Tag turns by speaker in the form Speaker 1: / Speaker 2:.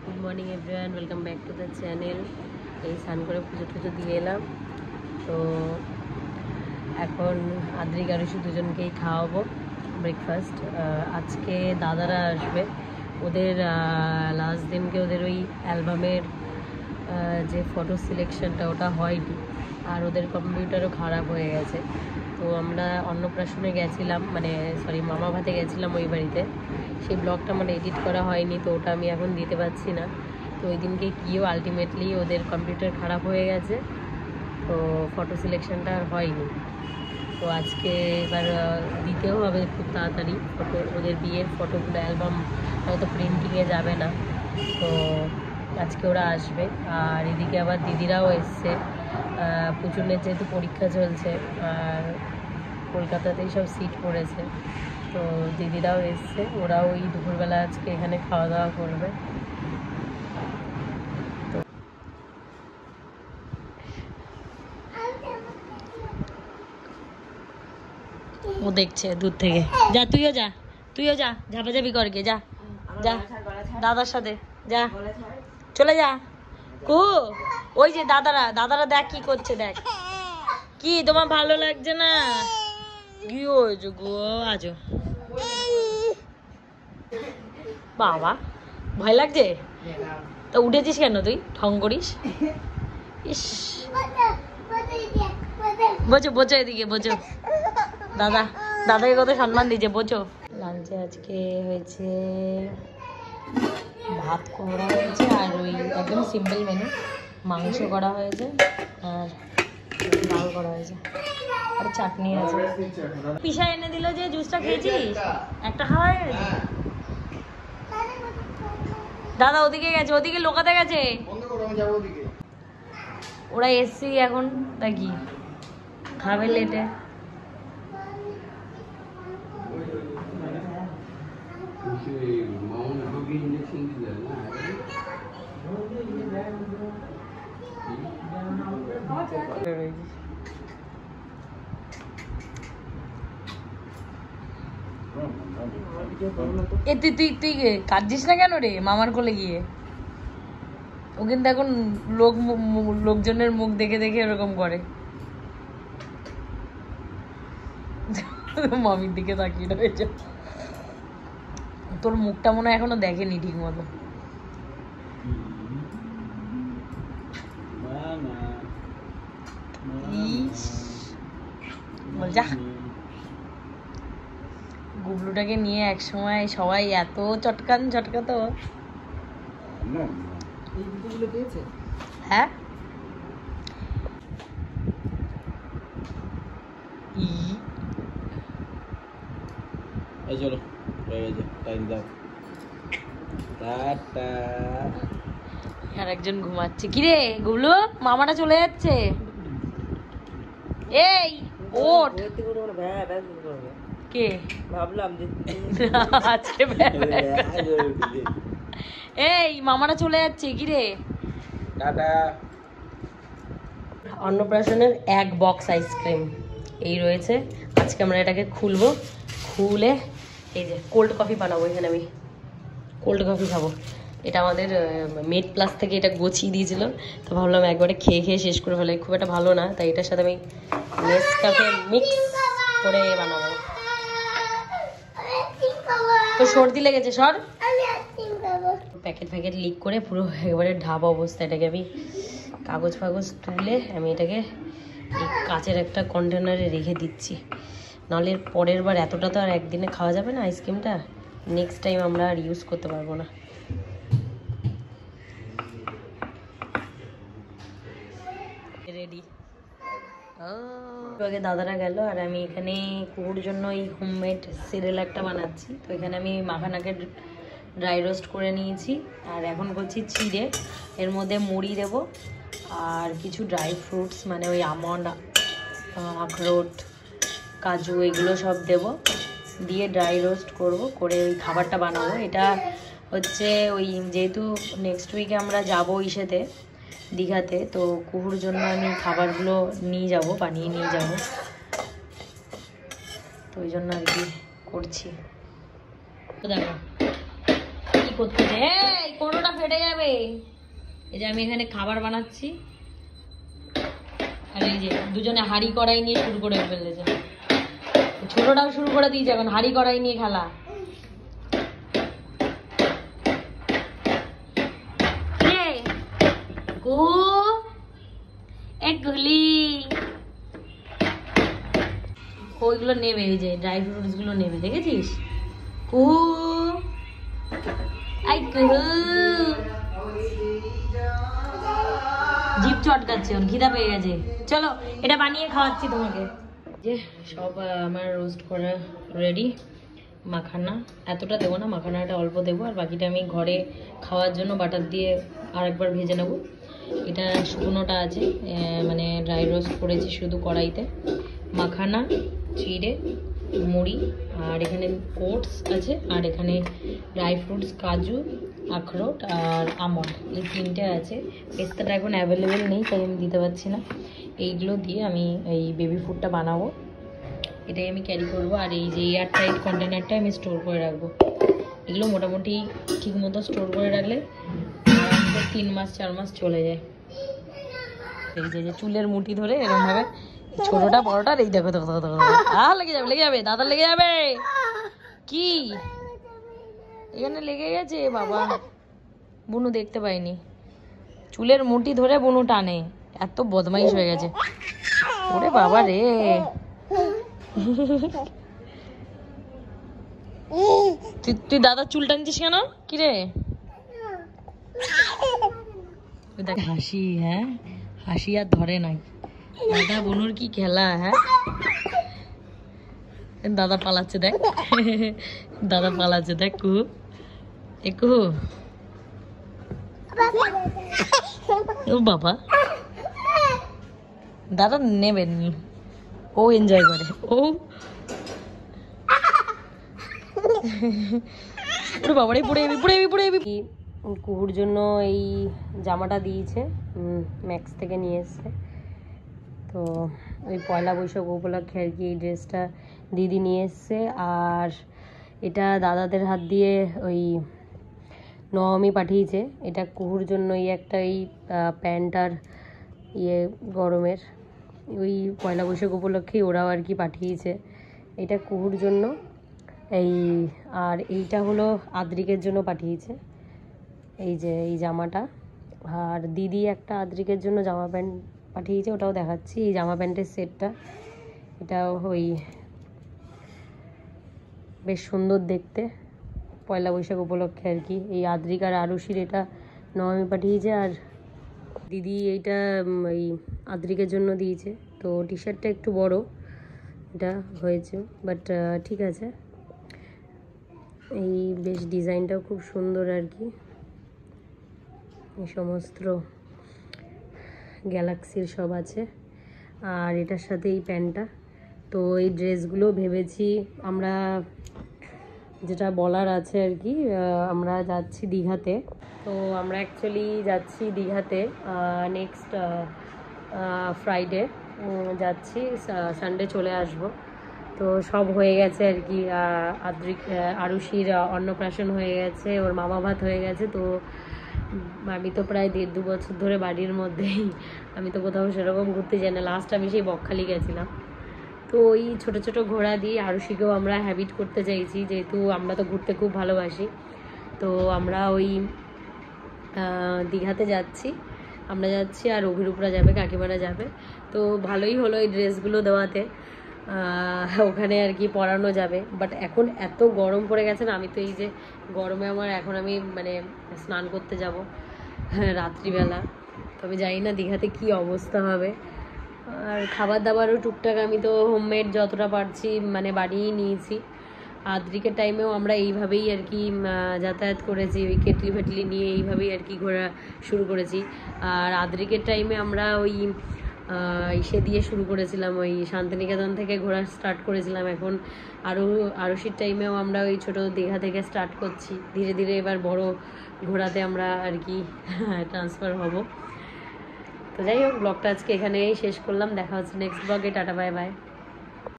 Speaker 1: Good morning everyone, welcome back to the channel. এই স্নান করে পুজো টুজো দিয়ে এলাম। তো এখন আদ্রিক আর ঋষি দুজনকেই খাওয়াবো ব্রেকফাস্ট। আজকে দাদারা আসবে, ওদের লাস্ট দিনকে ওদের ওই অ্যালবামের যে ফটো সিলেকশনটা ওটা হয়নি, আর ওদের কম্পিউটারও খারাপ হয়ে গেছে। তো আমরা অন্নপ্রাশনে গেছিলাম, মানে সরি মামা ভাতে গেছিলাম ওই বাড়িতে। সেই ব্লগটা মানে এডিট করা হয়নি, তো ওটা আমি এখন দিতে পারছি না। তো ওই দিনকে গিয়েও আলটিমেটলি ওদের কম্পিউটার খারাপ হয়ে গেছে, তো ফটো সিলেকশনটা আর হয়নি। তো আজকে এবার দিতেও হবে খুব তাড়াতাড়ি ফটো, ওদের বিয়ের ফটোগুলো অ্যালবাম হয়তো প্রিন্টিংয়ে যাবে না, তো আজকে ওরা আসবে। আর এদিকে আবার দিদিরাও এসছে, পুচুনের যেহেতু পরীক্ষা চলছে আর কলকাতাতেই সব সিট পড়েছে, তো দিদিরাও এসছে। ওরাও ওই দুপুরবেলা আজকে এখানে খাওয়া দাওয়া করবে। তো ও দেখছে দূর থেকে। যা তুইও যা, ঝাপাঝাপি করকে যা, যা দাদার সাথে যা, চলে যা। কু ওই যে দাদারা দেখ কি করছে, দেখ কি তোমার ভালো লাগছে না? কি হয়েছে গো? আজো বাবা, ভয় লাগছে তো উঠেছিস কেন তুই? ঠং করিস। ইস, বোঝো বোঝো, এদিকে বোঝো। দাদাকে কত সম্মান দিয়েছে, বোঝো। লাঞ্চে আজকে হয়েছে ভাত করা হয়েছে, আর ওই একদম সিম্পল মেনু, মাংস করা হয়েছে আর ডাল করা হয়েছে, আর চাটনি আছে। পিসা এনে দিল যে জুসটা খেয়েছিস? একটা খাওয়া হয়ে গেছে। দাদা ওদিকে গেছে, ওদিকে লোকাতে গেছে। ওরা এসছি এখন, তা কি খাবে লেটে। এ তুই কাঁদছিস না কেন রে মামার কোলে গিয়ে? ও কিন্তু এখন লোকজনের মুখ দেখে দেখে এরকম করে। মামির দিকে তাকিয়ে রয়েছে। তোর মুখটা মনে হয় এখনো দেখেনি ঠিক মতো। যা, গুবলুটাকে নিয়ে একসময় সবাই এত চটকাতো। হ্যাঁ,
Speaker 2: চলো টাইম দাও।
Speaker 1: আর একজন ঘুমাচ্ছে। কিরে গুবলু, মামাটা চলে যাচ্ছে। এই ওঠ। কে ভাবলাম যে আজকে এই মামাটা চলে যাচ্ছে। কিরে
Speaker 2: টাটা।
Speaker 1: অন্নপ্রাশনের এক বক্স আইসক্রিম এই রয়েছে। আজকে আমরা এটাকে খুলে এই যে কোল্ড কফি বানাবো। এখানে আমি কোল্ড কফি খাবো। এটা আমাদের মেড প্লাস থেকে এটা গছিয়ে দিয়েছিল, তো ভাবলাম একবারে খেয়ে শেষ করে ফেলে। খুব একটা ভালো না, তাই এটার সাথে আমি নেসক্যাফে মিক্স করে বানাবো। তো সর্দি লেগেছে, সর। প্যাকেট লিক করে পুরো একেবারে ঢাবা অবস্থা। এটাকে আমি কাগজ তুলে আমি এটাকে এই কাচের একটা কন্টেনারে রেখে দিচ্ছি, নাহলে পরের বার এতটা তো আর একদিনে খাওয়া যাবে না আইসক্রিমটা। নেক্সট টাইম আমরা আর ইউজ করতে পারবো না। রেডি। আগে দাদারা গেল, আর আমি এখানে কুকুর জন্য এই হোমমেড সিরিয়াল একটা বানাচ্ছি। তো এখানে আমি মাখানাকে ড্রাই রোস্ট করে নিয়েছি, আর এখন করছি চিড়ে। এর মধ্যে মুড়ি দেব আর কিছু ড্রাই ফ্রুটস, মানে ওই আমন্ড, আখরোট, কাজু, এগুলো সব দেব, দিয়ে ড্রাই রোস্ট করে ওই খাবারটা বানাবো। এটা হচ্ছে ওই, যেহেতু নেক্সট উইকে আমরা যাবো ইসেতে, দীঘাতে, তো কুকুর জন্য আমি খাবারগুলো বানিয়ে নিয়ে যাব, তো ওই জন্য আর কি করছি। দেখো কি করতে, কোনোটা ফেটে যাবে। এই যে আমি এখানে খাবার বানাচ্ছি, আর এই যে দুজনে হাঁড়ি কড়াই নিয়ে শুরু করে ফেলেছে। ছোটটাও শুরু করে দিয়েছে এখন হাঁড়ি কড়াই নিয়ে খেলা। ওইগুলো নেবে, এই যে ড্রাই ফ্রুটস গুলো নেবে, দেখেছিস? জিভ চটকাচ্ছে, ওর খিদা পেয়ে গেছে। চলো এটা বানিয়ে খাওয়াচ্ছি তোমাকে। যে সব আমার রোস্ট করা রেডি। মাখানা এতটা দেবো না, মাখানাটা অল্প দেবো, আর বাকিটা আমি ঘরে খাওয়ার জন্য বাটার দিয়ে আরেকবার ভেজে নেব। এটা শুকনোটা আছে, মানে ড্রাই রোস্ট করেছি শুধু কড়াইতে। মাখানা, চিড়ে, মুড়ি, আর এখানে ওটস আছে, আর এখানে ড্রাই ফ্রুটস, কাজু, আখরোট আর আমন্ড, এই তিনটে আছে। পেস্তাটা এখন অ্যাভেলেবেল নেই, তাই আমি দিতে পারছি না। এইগুলো দিয়ে আমি এই বেবি ফুডটা বানাবো, এটাই আমি ক্যারি করবো। আর এই যে এয়ার টাইট কন্টেনারটা আমি স্টোর করে রাখবো। এগুলো মোটামুটি ঠিক মতো স্টোর করে রাখলে আরামসে 3 মাস 4 মাস চলে যায়। এই যে চুলের মুঠি ধরে এরকমভাবে, ছোটটা বড়টার, এই দেখো দেখো দেখো, লেগে যাবে লেগে যাবে, দাদা লেগে যাবে। কি এখানে লেগে গেছে বাবা, বুনু দেখতে পাইনি। চুলের মুঠি ধরে বুনু টানে, এত বদমাইশ হয়ে গেছে। ওরে বাবা রে, তুই দাদার চুল টানছিস কেন? কিরে দেখ হাসি, হ্যাঁ হাসি আর ধরে নাই। দাদা বুনুর কি খেলা, হ্যাঁ দাদা পালাচ্ছে দেখ, দাদা পালাচ্ছে দেখ। কুহু কুহু, ও বাবা, দাদা নেবেন, ও এনজয় করে। ও বাবারে, পড়ে যাবি পড়ে যাবি পড়ে যাবি। কুহুর জন্য এই জামাটা দিয়েছে, ম্যাক্স থেকে নিয়ে এসছে। তো ওই পয়লা বৈশাখ উপলক্ষে আর কি এই ড্রেসটা দিদি নিয়ে এসছে। আর এটা দাদাদের হাত দিয়ে ওই নবমী পাঠিয়েছে। এটা কুহুর জন্য এই একটা এই প্যান্ট আর ইয়ে গরমের, ওই পয়লা বৈশাখ উপলক্ষেই ওরাও আর কি পাঠিয়েছে। এটা কুহুর জন্য এই, আর এইটা হলো আদ্রিকের জন্য পাঠিয়েছে, এই যে এই জামাটা। আর দিদি একটা আদ্রিকের জন্য জামা প্যান্ট পাঠিয়েছে, ওটাও দেখাচ্ছি। এই জামা প্যান্টের সেটটা, এটাও ওই বেশ সুন্দর দেখতে, পয়লা বৈশাখ উপলক্ষে আর কি। এই আদ্রিক আর আরুষির এটা নবমী পাঠিয়েছে, আর দিদি এইটা এই আদ্রিকের জন্য দিয়েছে। তো টি শার্টটা একটু বড় এটা হয়েছে, বাট ঠিক আছে। এই বেশ ডিজাইনটাও খুব সুন্দর আর কি, এই সমস্ত গ্যালাক্সির সব আছে। আর এটার সাথে এই প্যান্টটা। তো এই ড্রেসগুলো ভেবেছি আমরা, যেটা বলার আছে আর কি, আমরা যাচ্ছি দীঘাতে। তো আমরা অ্যাকচুয়ালি যাচ্ছি দীঘাতে নেক্সট ফ্রাইডে যাচ্ছি, সানডে চলে আসব। তো সব হয়ে গেছে আর কি, আরুষির অন্নপ্রাশন হয়ে গেছে, ওর মামা ভাত হয়ে গেছে। তো আমি তো প্রায় 1.5-2 বছর ধরে বাড়ির মধ্যেই, আমি তো কোথাও সেরকম ঘুরতে যাই না। লাস্ট আমি সেই বকখালি গেছিলাম। তো ওই ছোটো ছোটো ঘোরা দিয়ে আরুষিকেও আমরা হ্যাবিট করতে চাইছি, যেহেতু আমরা তো ঘুরতে খুব ভালোবাসি। তো আমরা ওই দীঘাতে যাচ্ছি, আমরা যাচ্ছি, আর অভিরূপরা যাবে, কাকিমারা যাবে। তো ভালোই হলো এই ড্রেসগুলো দেওয়াতে, ওখানে আর কি পরানো যাবে। বাট এখন এত গরম পড়ে গেছে না, আমি তো এই যে গরমে আমার এখন আমি মানে স্নান করতে যাব রাত্রিবেলা। তো আমি জানি না দীঘাতে কি অবস্থা হবে। আর খাবার দাবারও টুকটাক আমি তো হোমমেড যতটা পারছি মানে বানিয়েই নিয়েছি। আদ্রিকের টাইমেও আমরা এইভাবেই আর কি যাতায়াত করেছি, ওই কেটলি ফেটলি নিয়ে এইভাবেই আর কি ঘোরা শুরু করেছি। আর আদ্রিকের টাইমে আমরা ওই ইসে দিয়ে শুরু করেছিলাম, ওই শান্তিনিকেতন থেকে ঘোরা স্টার্ট করেছিলাম। এখন আরুষির টাইমেও আমরা ওই ছোটো দীঘা থেকে স্টার্ট করছি, ধীরে ধীরে এবার বড় ঘোরাতে আমরা আর কি ট্রান্সফার হব। তো যাই হোক, ব্লগটা আজকে এখানেই শেষ করলাম, দেখা হচ্ছে নেক্সট ব্লগে। Tata bye bye.